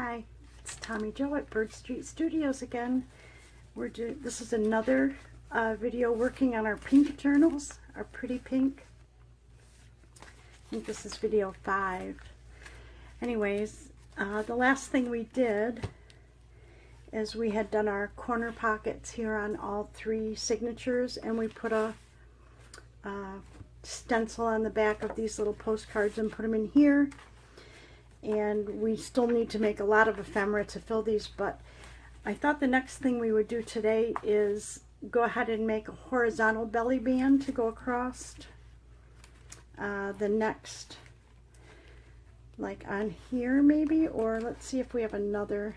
Hi, it's Tommy Jo at Bird Street Studios again. This is another video working on our pink journals, our pretty pink. I think this is video 5. Anyways, the last thing we did is we had done our corner pockets here on all 3 signatures, and we put a stencil on the back of these little postcards and put them in here. And we still need to make a lot of ephemera to fill these, but I thought the next thing we would do today is go ahead and make a horizontal belly band to go across the next, like on here maybe, or let's see if we have another.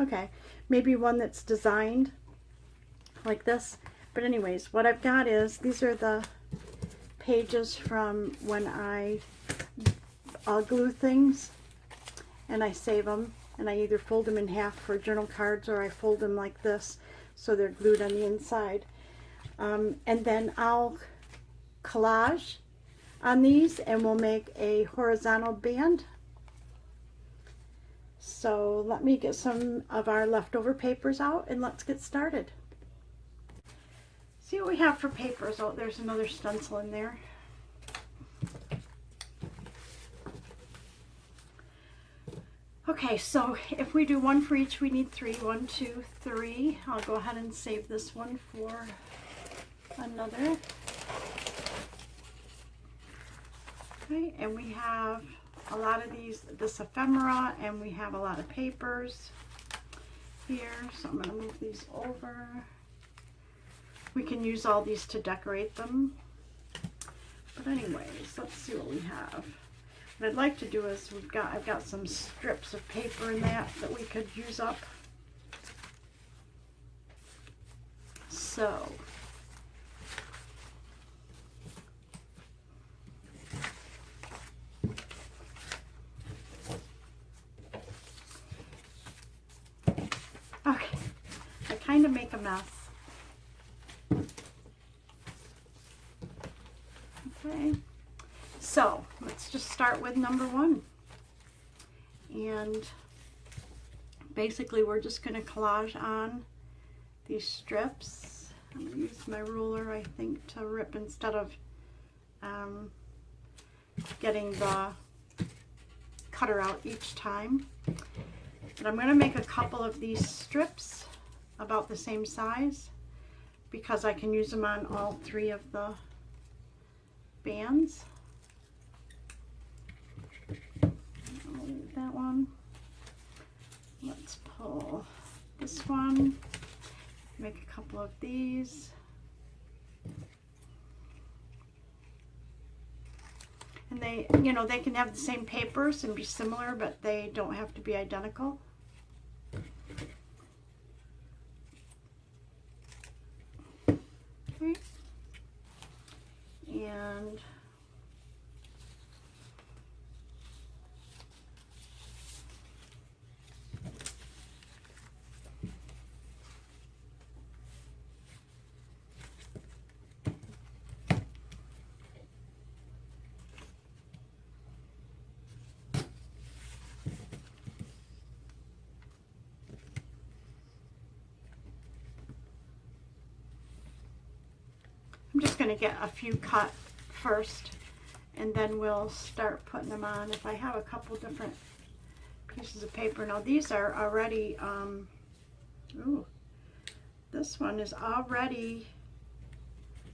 Okay, maybe one that's designed like this. But anyways, what I've got is, these are the pages from when I glue things and I save them, and I either fold them in half for journal cards or I fold them like this so they're glued on the inside. And then I'll collage on these and we'll make a horizontal band. So let me get some of our leftover papers out and let's get started. See what we have for papers. Oh, there's another stencil in there. Okay, so if we do one for each, we need 3. 1, 2, 3. I'll go ahead and save this one for another. Okay, and we have a lot of this ephemera, and we have a lot of papers here. So I'm going to move these over. We can use all these to decorate them. But anyways, let's see what we have. What I'd like to do is I've got some strips of paper in that we could use up. So okay, I kind of make a mess. Okay, so let's just start with number 1. And basically we're just going to collage on these strips. I'm going to use my ruler, I think, to rip instead of getting the cutter out each time. But I'm going to make a couple of these strips about the same size because I can use them on all 3 of the bands. I'll leave that one. Let's pull this one, make a couple of these. And they, you know, they can have the same papers and be similar, but they don't have to be identical. Okay. And I'm just going to get a few cut first, and then we'll start putting them on. If I have a couple different pieces of paper. Now these are already, ooh, this one is already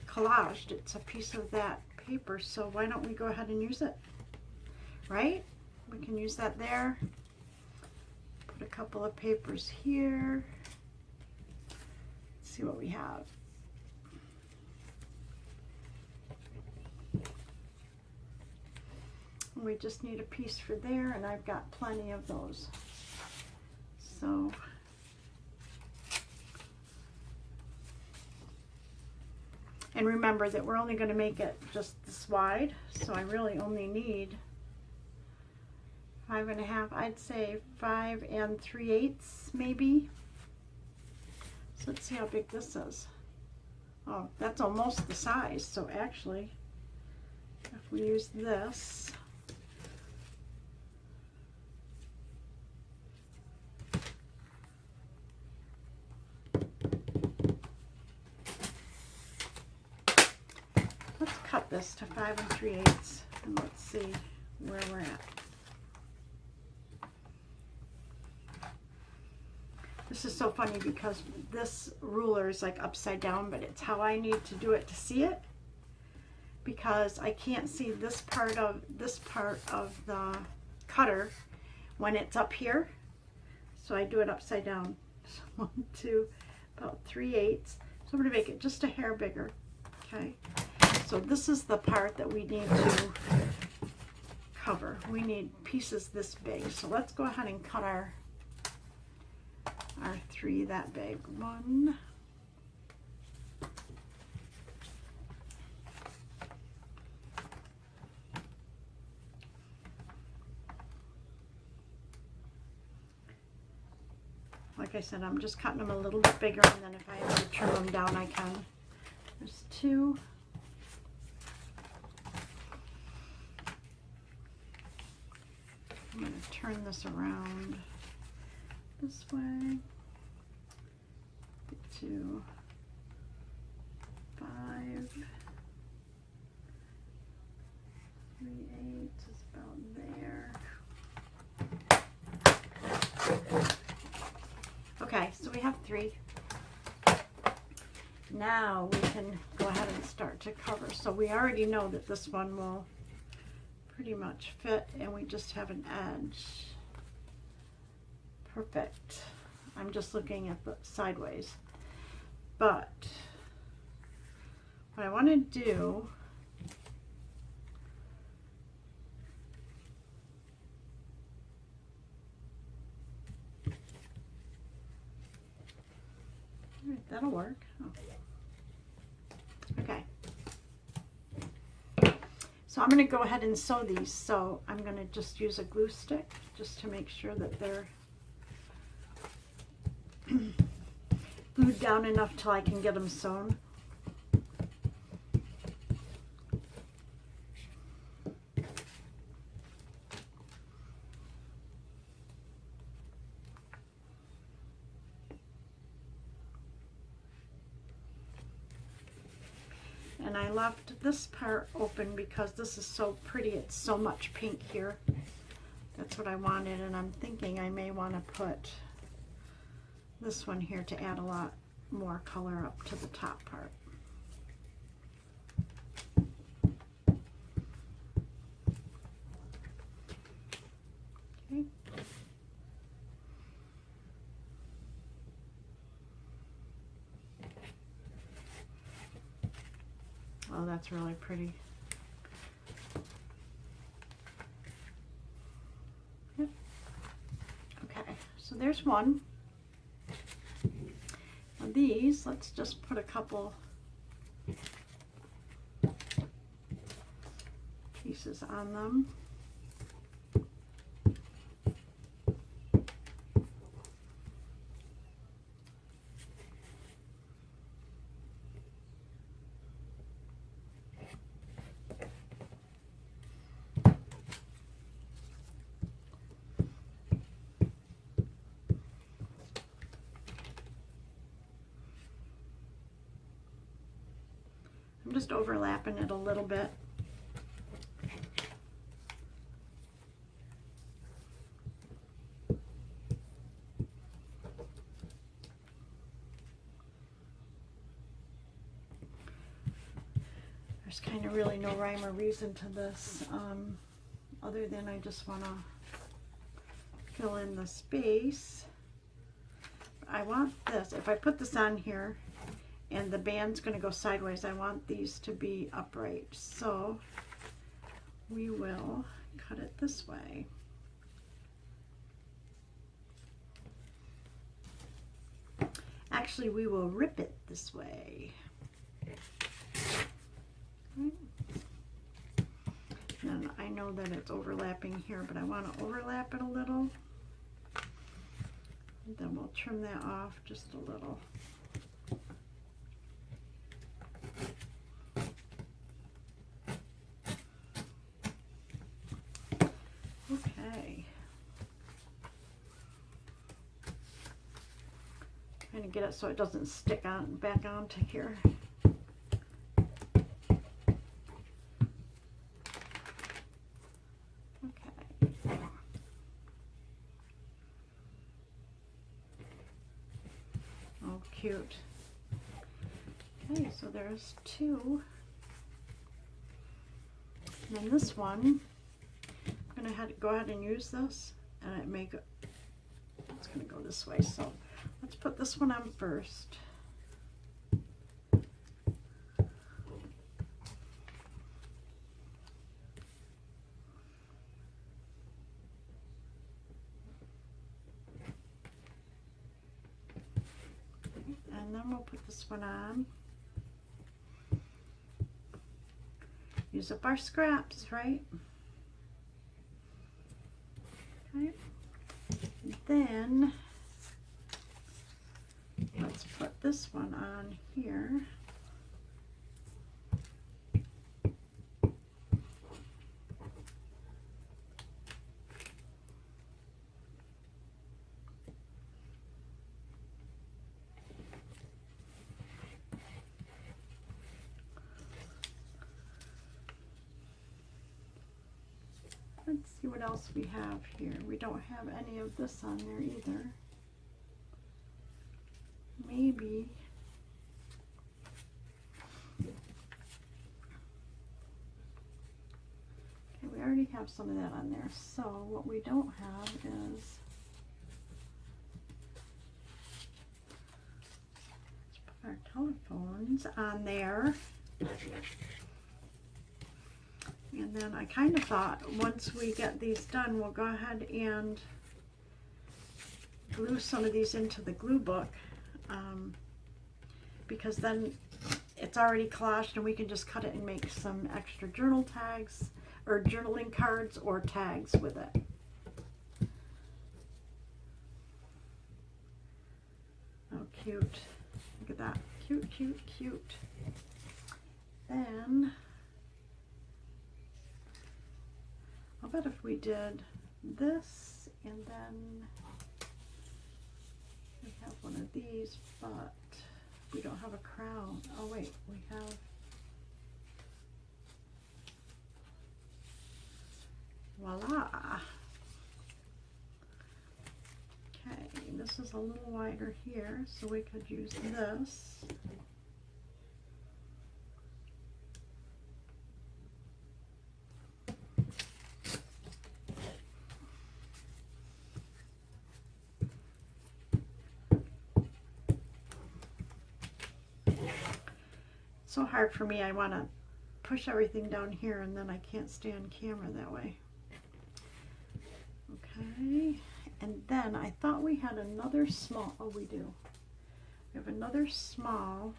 collaged. It's a piece of that paper, so why don't we go ahead and use it, right? We can use that there. Put a couple of papers here. Let's see what we have. We just need a piece for there, and I've got plenty of those. So and remember that we're only going to make it just this wide, so I really only need 5.5, I'd say 5 3/8 maybe. So let's see how big this is. Oh, that's almost the size. So actually, if we use this, this to 5 3/8 and let's see where we're at. This is so funny because this ruler is like upside down, but it's how I need to do it to see it, because I can't see this part of the cutter when it's up here. So I do it upside down. So 1, 2, about 3/8. So I'm going to make it just a hair bigger. Okay. So this is the part that we need to cover. We need pieces this big. So let's go ahead and cut our 3 that big. 1, like I said, I'm just cutting them a little bit bigger, and then if I have to trim them down, I can. There's 2. I'm going to turn this around this way. 2, 5, 3/8 is about there. Okay, so we have 3. Now we can go ahead and start to cover. So we already know that this one will pretty much fit, and we just have an edge. Perfect. I'm just looking at the sideways. But what I want to do that'll work. Oh. Okay. So I'm going to go ahead and sew these. So I'm going to just use a glue stick just to make sure that they're glued down enough till I can get them sewn. And I left this part open because this is so pretty. It's so much pink here. That's what I wanted, and I'm thinking I may want to put this one here to add a lot more color up to the top part. Okay. Oh, that's really pretty. Yep. Okay, so there's one. Now these, let's just put a couple pieces on them. I'm just overlapping it a little bit. There's kind of really no rhyme or reason to this, other than I just want to fill in the space. I want this, if I put this on here, and the band's going to go sideways, I want these to be upright. So we will cut it this way. Actually, we will rip it this way. And I know that it's overlapping here, but I want to overlap it a little. And then we'll trim that off just a little. Okay. Trying to get it so it doesn't stick on back onto here. cute. Okay, so there's 2. And then this one, I'm going to go ahead and use this, and it's going to go this way. So let's put this one on first. And then we'll put this one on. Use up our scraps, right? Okay. And then let's put this one on here. Let's see what else we have here. We don't have any of this on there either. Maybe. Okay, we already have some of that on there. So what we don't have is, let's put our telephones on there. And then I kind of thought once we get these done, we'll go ahead and glue some of these into the glue book, because then it's already collaged and we can just cut it and make some extra journal tags or journaling cards or tags with it. Oh, cute. Look at that. Cute, cute, cute. Then I'll bet if we did this and then we have one of these, but we don't have a crown. Oh wait, we have, voila. Okay, this is a little wider here, so we could use this. So hard for me. I want to push everything down here and then I can't stay on camera that way. Okay, and then I thought we had another small, oh we do. We have another small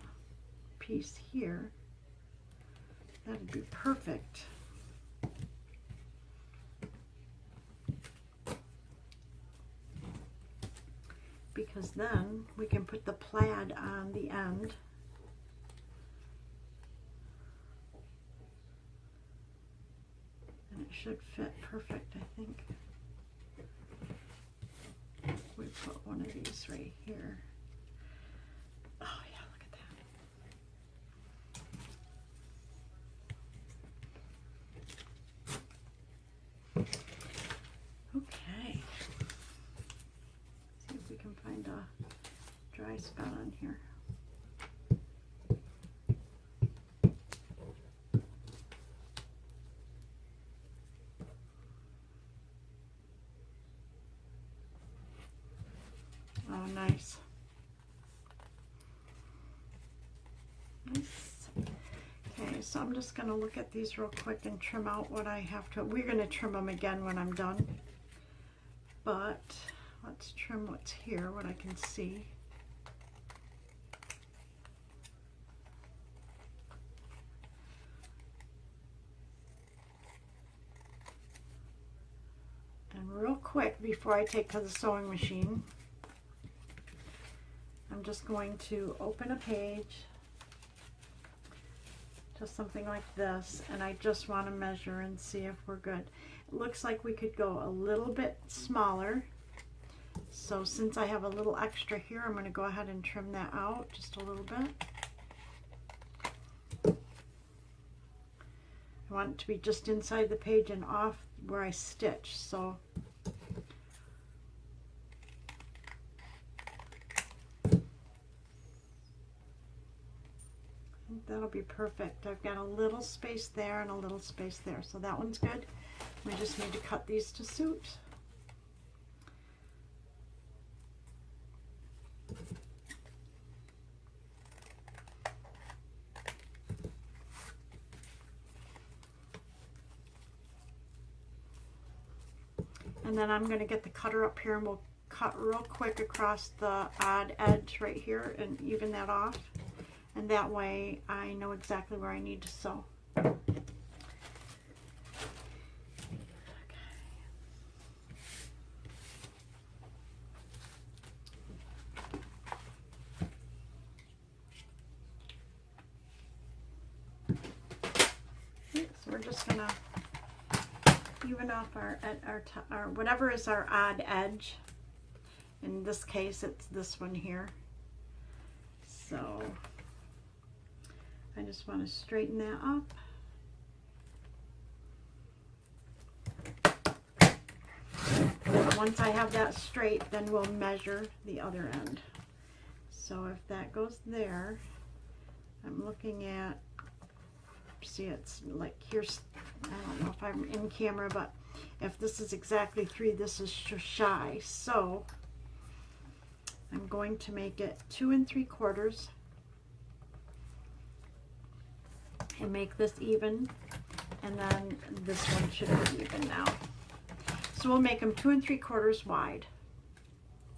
piece here. That'd be perfect. Because then we can put the plaid on the end. And it should fit perfect, I think. We put one of these right here. Oh yeah, look at that. Okay. See if we can find a dry spot on here. Oh, nice. Nice. Okay, so I'm just going to look at these real quick and trim out what I have to. We're going to trim them again when I'm done. But let's trim what's here, what I can see. And real quick, before I take to the sewing machine, I'm just going to open a page, just something like this, and I just want to measure and see if we're good. It looks like we could go a little bit smaller, so since I have a little extra here, I'm going to go ahead and trim that out just a little bit. I want it to be just inside the page and off where I stitch, so that'll be perfect. I've got a little space there and a little space there, so that one's good. We just need to cut these to suit. And then I'm going to get the cutter up here and we'll cut real quick across the odd edge right here and even that off. And that way I know exactly where I need to sew. So we're just going to even off our whatever is our odd edge. In this case, it's this one here. So I just want to straighten that up. Once I have that straight, then we'll measure the other end. So if that goes there, I'm looking at, see, it's like here's, I don't know if I'm in camera, but if this is exactly 3, this is shy. So I'm going to make it 2 3/4 and make this even, and then this one should be even now. So we'll make them 2 3/4 wide.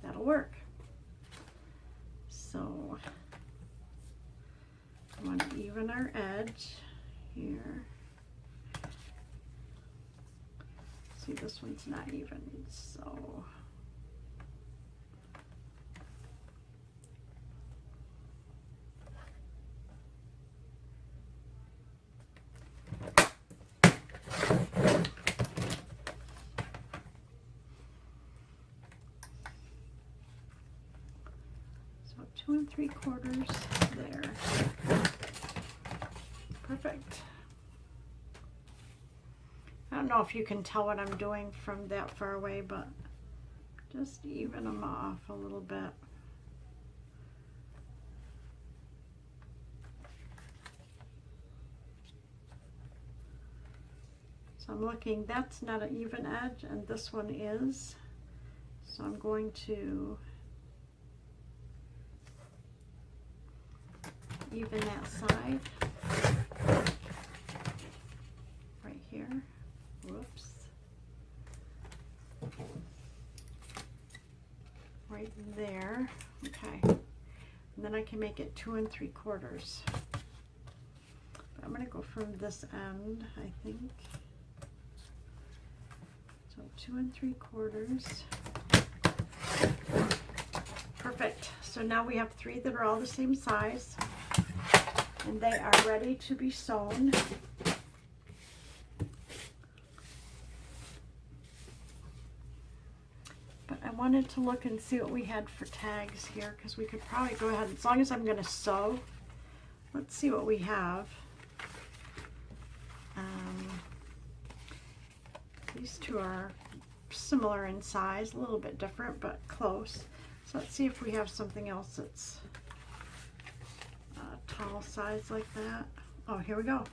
That'll work. So I want to even our edge here. See, this one's not even, so so 2 3/4 there. Perfect. I don't know if you can tell what I'm doing from that far away, but just even them off a little bit. So I'm looking, that's not an even edge, and this one is. So I'm going to even that side right here. Whoops. Right there. Okay. And then I can make it 2 3/4. But I'm going to go from this end, I think. So 2 3/4. Perfect. So now we have 3 that are all the same size, and they are ready to be sewn. But I wanted to look and see what we had for tags here, because we could probably go ahead, as long as I'm going to sew. Let's see what we have. These two are similar in size, a little bit different, but close. So let's see if we have something else that's tall size like that. Oh, here we go.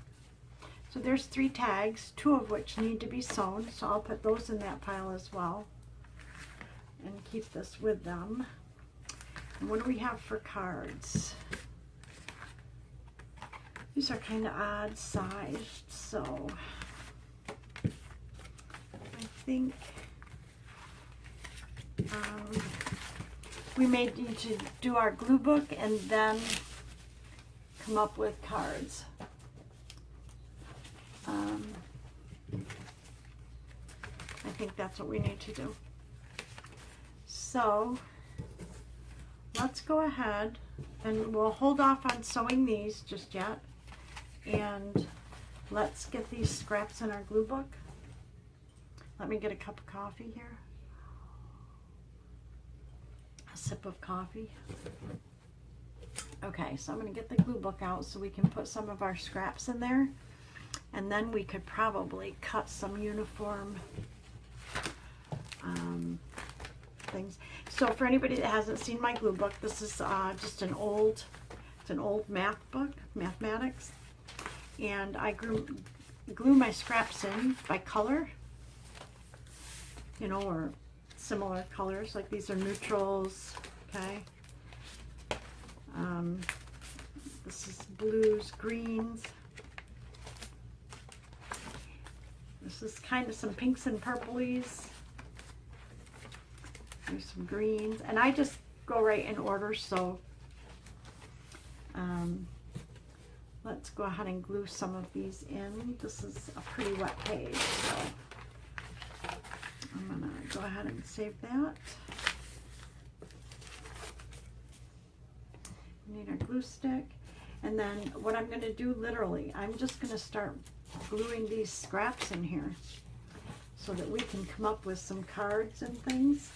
So there's 3 tags, 2 of which need to be sewn, so I'll put those in that pile as well and keep this with them. And what do we have for cards? These are kind of odd sized, so I think we may need to do our glue book and then come up with cards. I think that's what we need to do. So let's go ahead and we'll hold off on sewing these just yet, and let's get these scraps in our glue book. Let me get a cup of coffee here. A sip of coffee. Okay, so I'm going to get the glue book out so we can put some of our scraps in there, and then we could probably cut some uniform things. So for anybody that hasn't seen my glue book, this is just an old It's an old math book, mathematics. And I glue my scraps in by color, you know, or similar colors. Like these are neutrals, okay? This is blues, greens. This is kind of some pinks and purplies. There's some greens. And I just go right in order, so let's go ahead and glue some of these in. This is a pretty wet page, so I'm gonna go ahead and save that. We need our glue stick. And then what I'm gonna do, literally, I'm just gonna start gluing these scraps in here so that we can come up with some cards and things.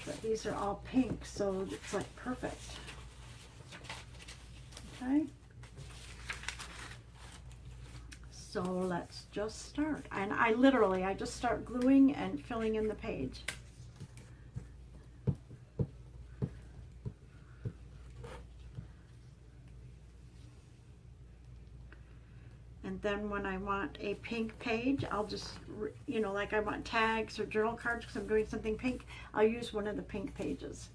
But these are all pink, so it's like perfect. Okay. So let's just start. And I just start gluing and filling in the page. And then when I want a pink page, I'll just, you know, like I want tags or journal cards because I'm doing something pink, I'll use one of the pink pages.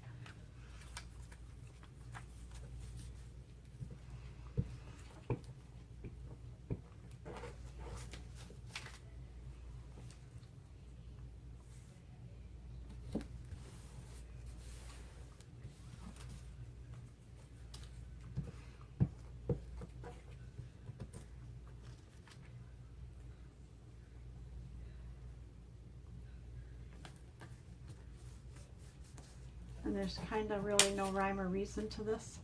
And there's kind of really no rhyme or reason to this.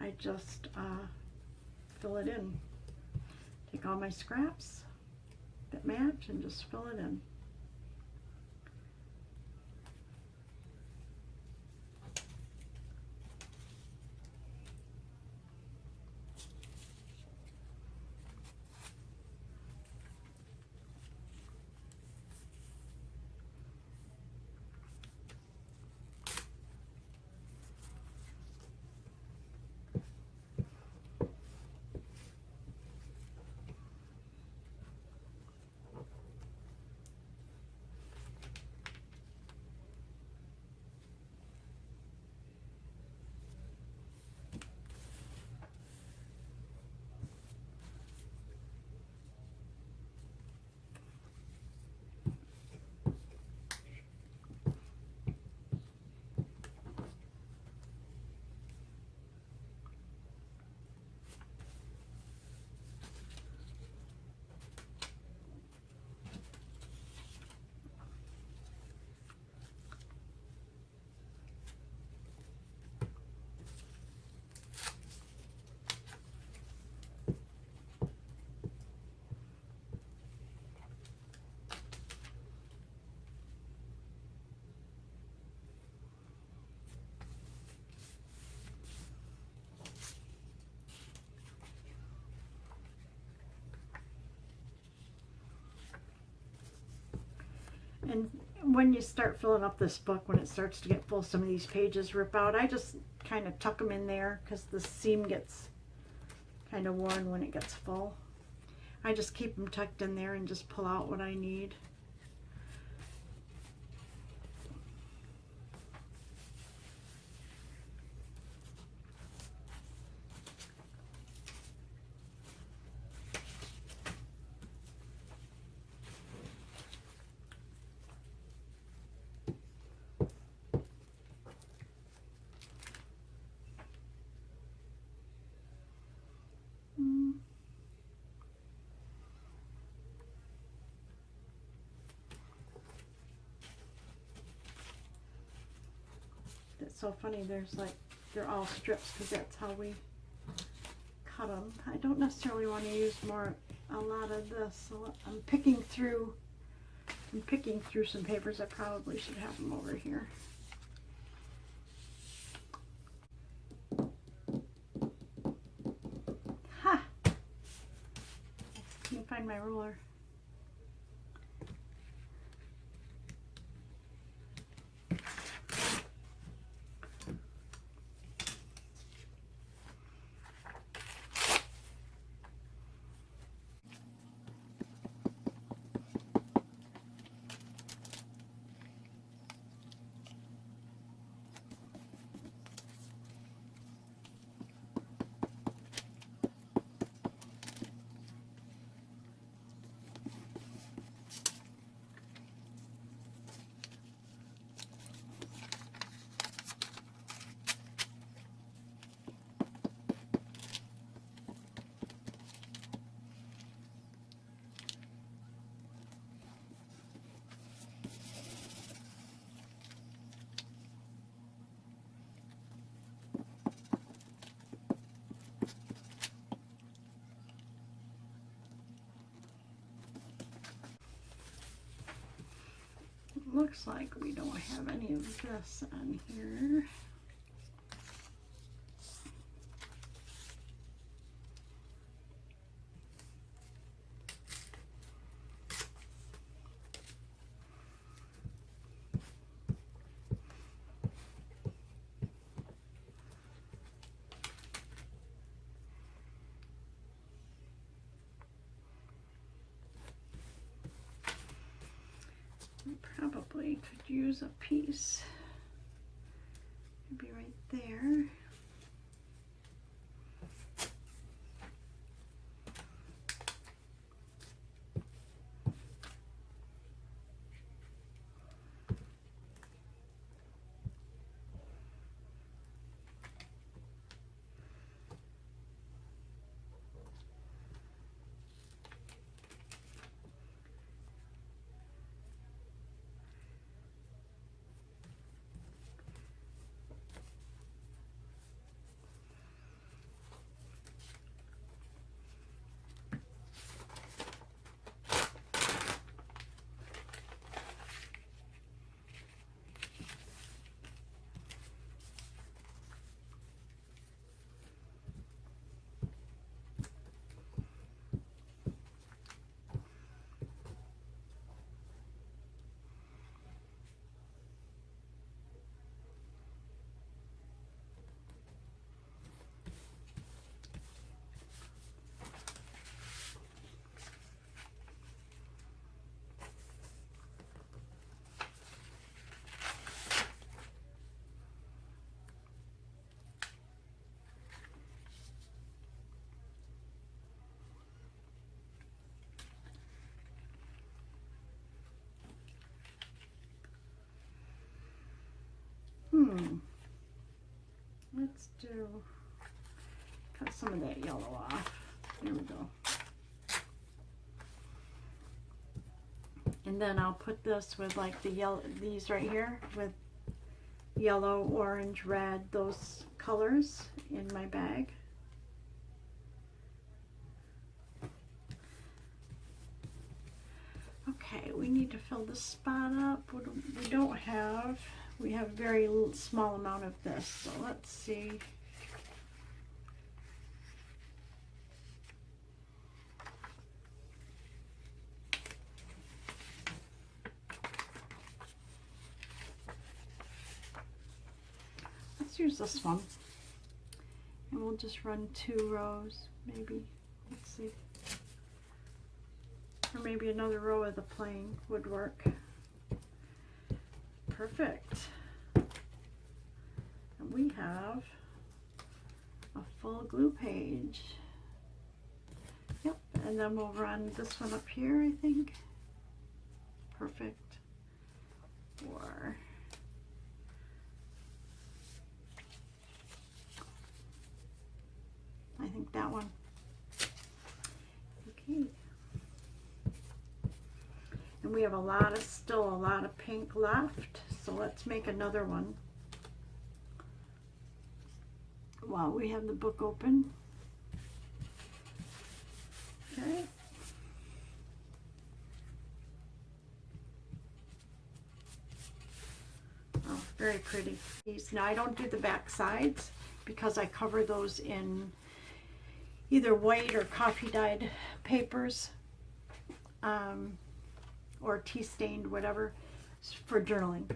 I just fill it in. Take all my scraps that match and just fill it in. And when you start filling up this book, when it starts to get full, some of these pages rip out. I just kind of tuck them in there because the seam gets kind of worn when it gets full. I just keep them tucked in there and just pull out what I need. It's so funny, they're all strips because that's how we cut them. I don't necessarily want to use a lot of this, so I'm picking through some papers. I probably should have them over here. Ha! Let me find my ruler. looks like we don't have any of this on here. Probably could use a piece, maybe right there. Let's cut some of that yellow off. There we go. And then I'll put this with like the yellow, these right here with yellow, orange, red, those colors in my bag. Okay, we need to fill this spot up. We don't have, we have a very small amount of this, so let's see. Let's use this one, and we'll just run 2 rows, maybe. Let's see. Or maybe another row of the plain would work. Perfect. And we have a full glue page. Yep, and then we'll run this one up here, I think. Perfect. Or I think that one. Okay. And we have still a lot of pink left, so let's make another one while we have the book open. Okay. Oh, very pretty. Now I don't do the back sides because I cover those in either white or coffee dyed papers. Or tea stained, whatever, for journaling.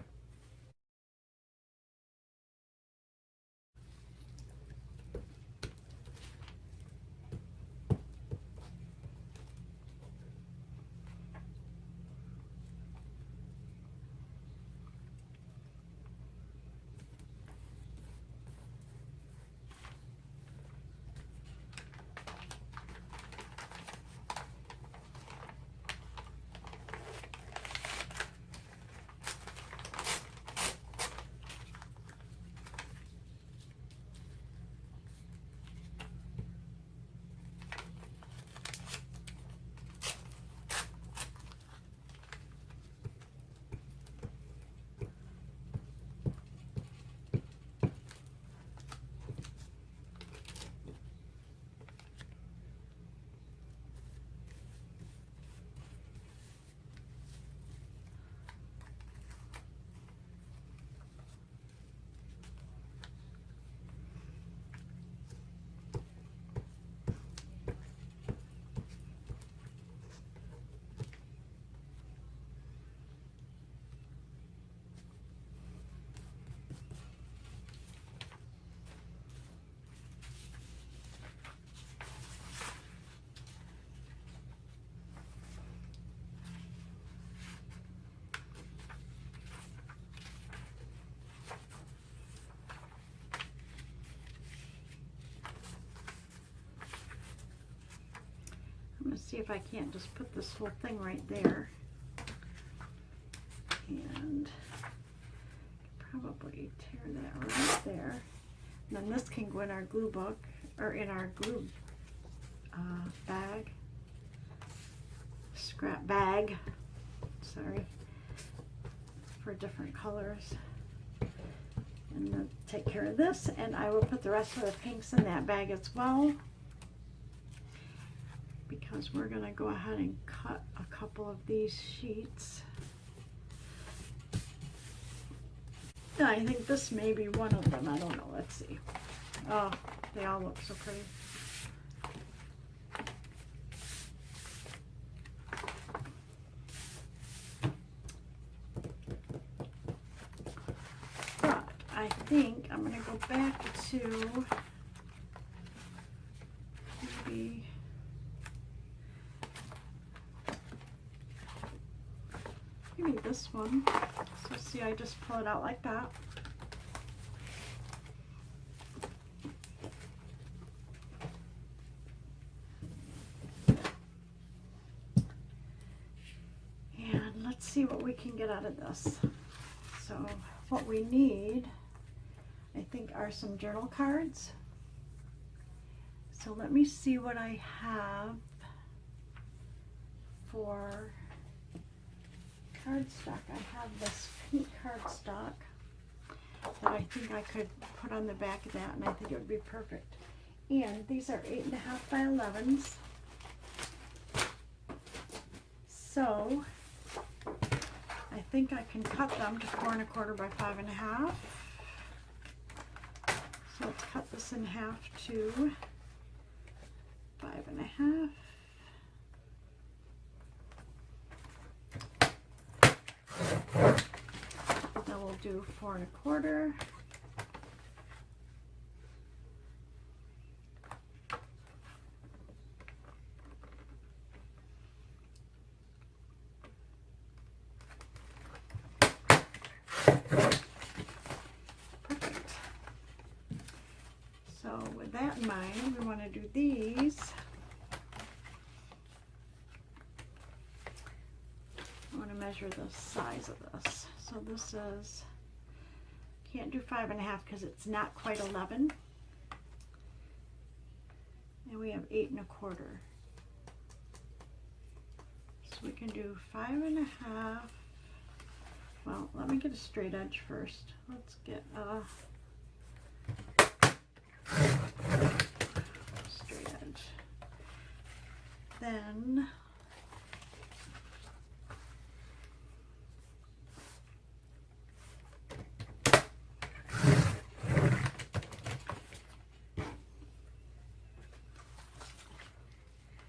I'm going to see if I can't just put this whole thing right there. And probably tear that right there. And then this can go in our glue book, or in our glue bag. Scrap bag. Sorry. For different colors. And then take care of this, and I will put the rest of the pinks in that bag as well, because we're going to go ahead and cut a couple of these sheets. I think this may be one of them. I don't know. Let's see. Oh, they all look so pretty. But I think I'm going to go back to maybe this one. So see, I just pull it out like that. And let's see what we can get out of this. So what we need, I think, are some journal cards. So let me see what I have for cardstock. I have this pink cardstock that I think I could put on the back of that, and I think it would be perfect. And these are 8.5 by 11s. So I think I can cut them to 4 1/4 by 5 1/2. So let's cut this in half to 5 1/2. Then we'll do 4 1/4. Perfect. So with that in mind, we want to do these. I want to measure the size of this. So this is, can't do 5 1/2 because it's not quite 11. And we have 8 1/4. So we can do 5 1/2. Well, let me get a straight edge first. Let's get a straight edge. Then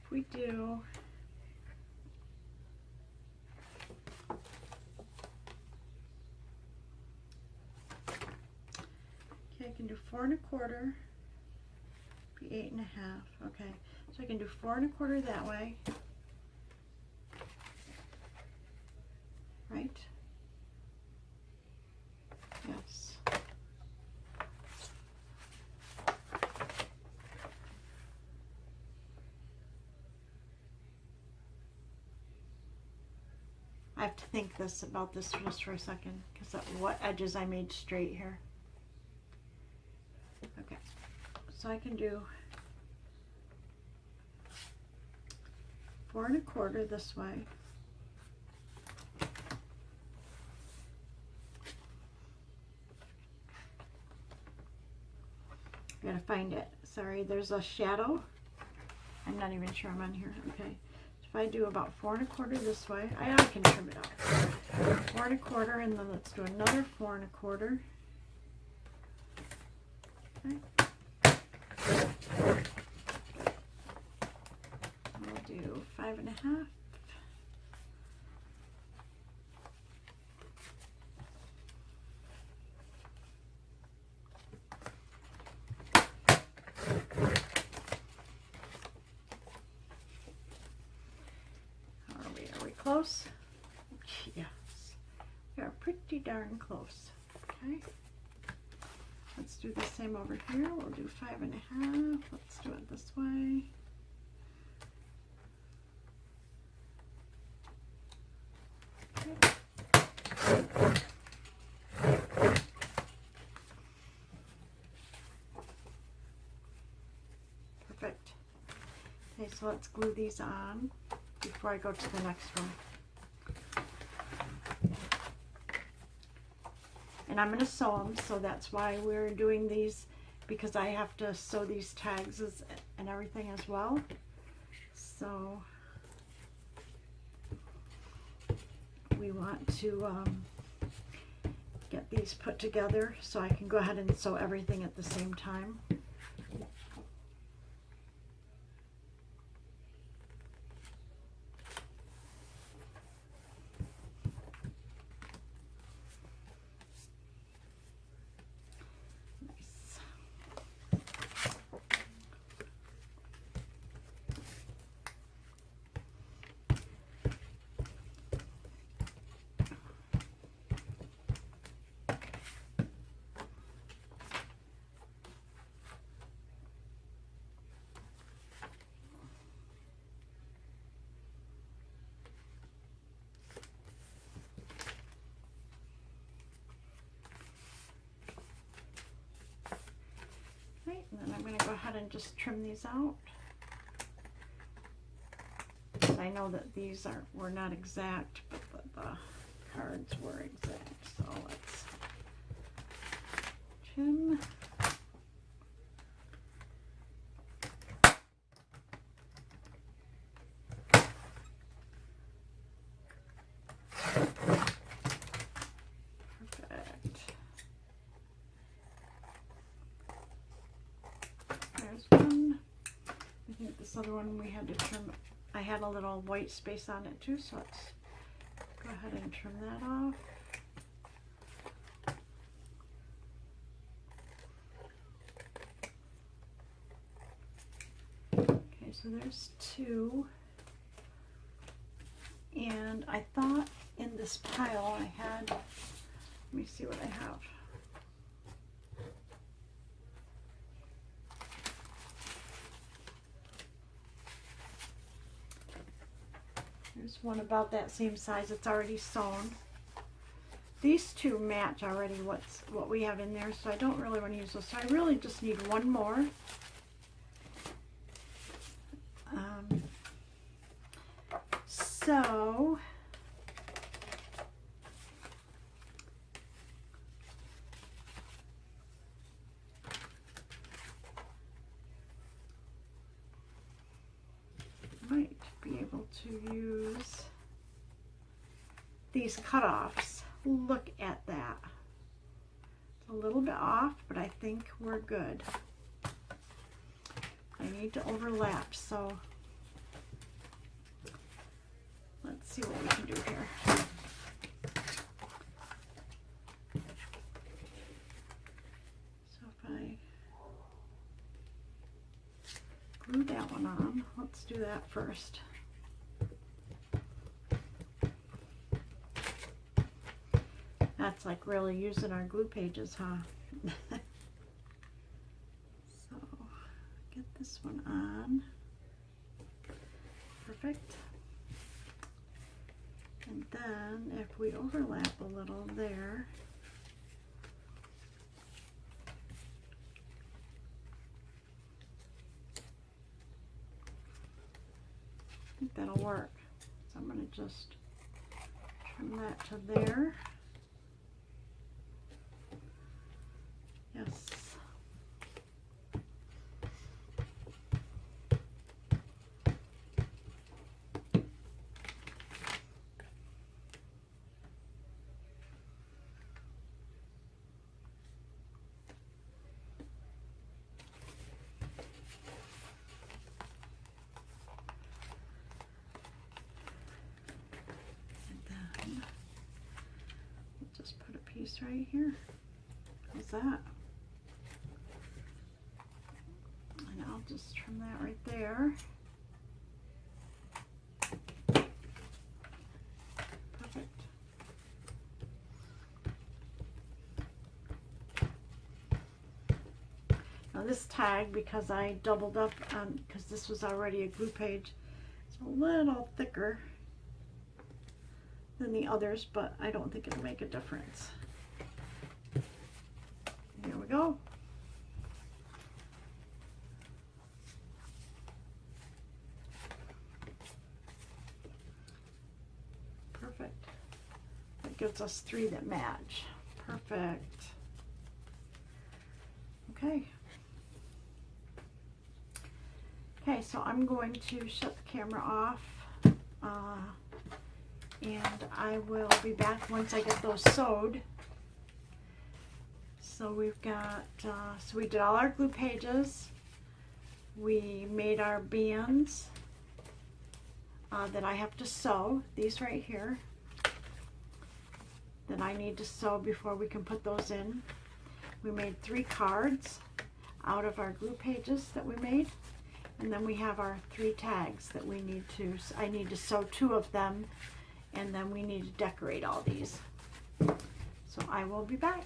we do I can do 4 1/4, be 8 1/2. Okay, so I can do 4 1/4 that way, right? Yes. I have to think about this just for a second, because what edges I made straight here. Okay, so I can do 4 1/4 this way. I gotta find it. Sorry, there's a shadow. I'm not even sure I'm on here. Okay, so if I do about 4 1/4 this way, I can trim it out. 4 1/4, and then let's do another 4 1/4. Okay. We'll do 5 1/2. Are we close? Yes, we are pretty darn close. Okay. Let's do the same over here. We'll do 5 1/2. Let's do it this way. Okay, so let's glue these on before I go to the next one. And I'm going to sew them, so that's why we're doing these, because I have to sew these tags and everything as well. So we want to get these put together so I can go ahead and sew everything at the same time. Right, and then I'm going to go ahead and just trim these out. I know that these were not exact, but the cards were exact. So let's trim. Perfect. There's one. I think this other one we had to trim. I had a little white space on it too, so let's go ahead and trim that off. Okay, so there's two. And I thought in this pile I had, let me see what I have. There's one about that same size. It's already sewn. These two match already what we have in there, so I don't really want to use those. So I really just need one more. So I might be able to use these cutoffs. Look at that. It's a little bit off, but I think we're good. I need to overlap, so let's see what we can do here. So if I glue that one on, let's do that first. That's like really using our glue pages, huh? So get this one on. Perfect. And then if we overlap a little there, I think that'll work. So I'm going to just trim that to there. Yes. Just put a piece right here. How's that? And I'll just trim that right there. Perfect. Now this tag, because I doubled up on, because this was already a glue page, it's a little thicker than the others, but I don't think it'll make a difference. Here we go. gives us 3 that match. Perfect. Okay. Okay, so I'm going to shut the camera off, and I will be back once I get those sewed. So we've got, so we did all our glue pages. We made our bands that I have to sew, these right here, that I need to sew before we can put those in. We made 3 cards out of our glue pages that we made. And then we have our 3 tags that we need to, I need to sew 2 of them, and then we need to decorate all these. So I will be back.